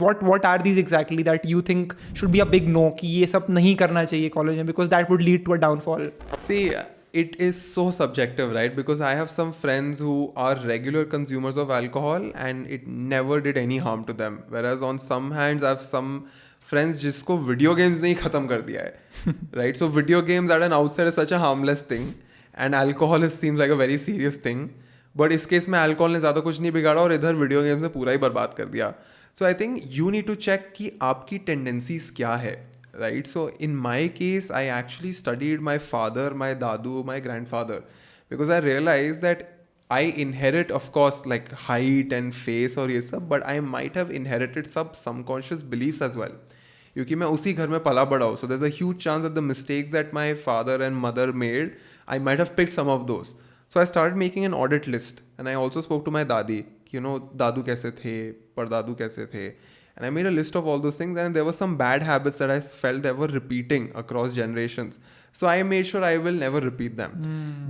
What are these exactly that you think should be a big no कि ये सब नहीं करना चाहिए कॉलेज में because that would lead to a downfall? See, it is so subjective, right? Because I have some friends who are regular consumers of alcohol and it never did any harm to them. Whereas on some hands, I have some friends जिसको video games ने ही खत्म कर दिया है, right? So video games at an outside is such a harmless thing, and alcohol seems like a very serious thing. But इस case में alcohol ने ज़्यादा कुछ नहीं बिगाड़ा और इधर video games ने पूरा ही बर्बाद कर दिया. So I think you need to check कि आपकी tendencies क्या है, right? So in my case, I actually studied my father, my dadu, my grandfather, because I realized that I inherit, of course, like height and face और ये सब, but I might have inherited some subconscious beliefs as well. क्योंकि मैं उसी घर में पला बड़ा हूँ, so there's a huge chance that the mistakes that my father and mother made, I might have picked some of those. So I started making an audit list, and I also spoke to my dadi. You know, दादू कैसे थे, परदादू कैसे थे, and I made a list of all those things, and there were some bad habits that I felt that were repeating across generations. So I made sure I will never repeat them.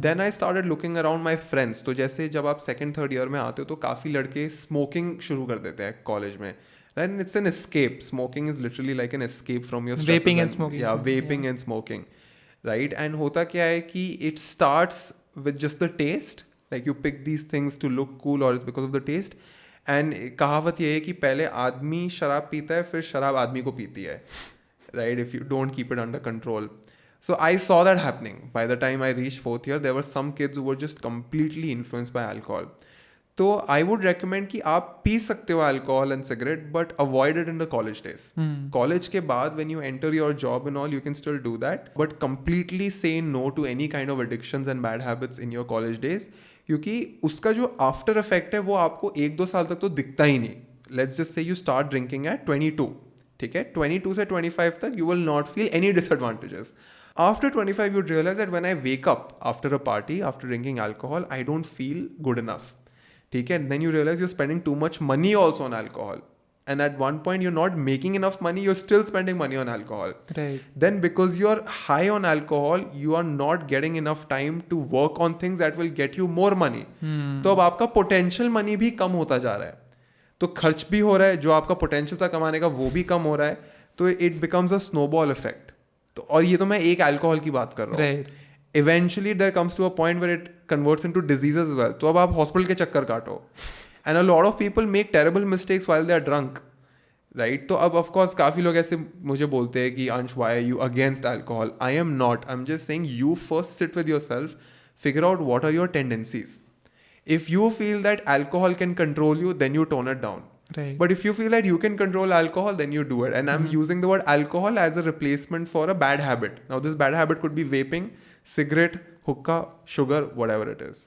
Then I started looking around my friends. तो जैसे जब आप second, third year में आते हो तो काफ़ी लड़के smoking शुरू कर देते हैं college में. And it's an escape. Smoking is literally like an escape from your stresses. Vaping and smoking. Yeah, vaping and smoking. Right? And होता क्या है कि it starts with just the taste. Like you pick these things to look cool or it's because of the taste. And कहावत ये है कि पहले आदमी शराब पीता है फिर शराब आदमी को पीती है. Right? If you don't keep it under control. So I saw that happening. By the time I reached fourth year, there were some kids who were just completely influenced by alcohol. तो I would recommend कि आप पी सकते हो alcohol and cigarette but avoid it in the college days. College के बाद when you enter your job and all you can still do that but completely say no to any kind of addictions and bad habits in your college days, क्योंकि उसका जो after effect है वो आपको 1-2 साल तक तो दिखता ही नहीं. Let's just say you start drinking at 22, ठीक है, 22 से 25 तक you will not feel any disadvantages. After 25 you'd realize that when I wake up after a party, after drinking alcohol, I don't feel good enough. ठीक है, then you realize you're spending too much money also on alcohol, and at one point you're not making enough money, you're still spending money on alcohol. Right. Then because you're high on alcohol, you are not getting enough time to work on things that will get you more money. तो अब आपका potential money भी कम होता जा रहा है, तो खर्च भी हो रहा है, जो आपका potential था कमाने का वो भी कम हो रहा है, तो it becomes a snowball effect. तो और ये तो मैं एक alcohol की बात कर रहा हूँ. Right. Eventually there comes to a point where it converts into diseases as well. तो अब आप hospital के चक्कर काटो. And a lot of people make terrible mistakes while they are drunk. Right? तो अब of course काफ़ी लोग ऐसे मुझे बोलते हैं कि अंश why are you against alcohol? I am not. I'm just saying you first sit with yourself, figure out what are your tendencies. If you feel that alcohol can control you, then you tone it down. Right. But if you feel that you can control alcohol, then you do it. And I'm using the word alcohol as a replacement for a bad habit. Now this bad habit could be vaping, cigarette, hookah, sugar, whatever it is.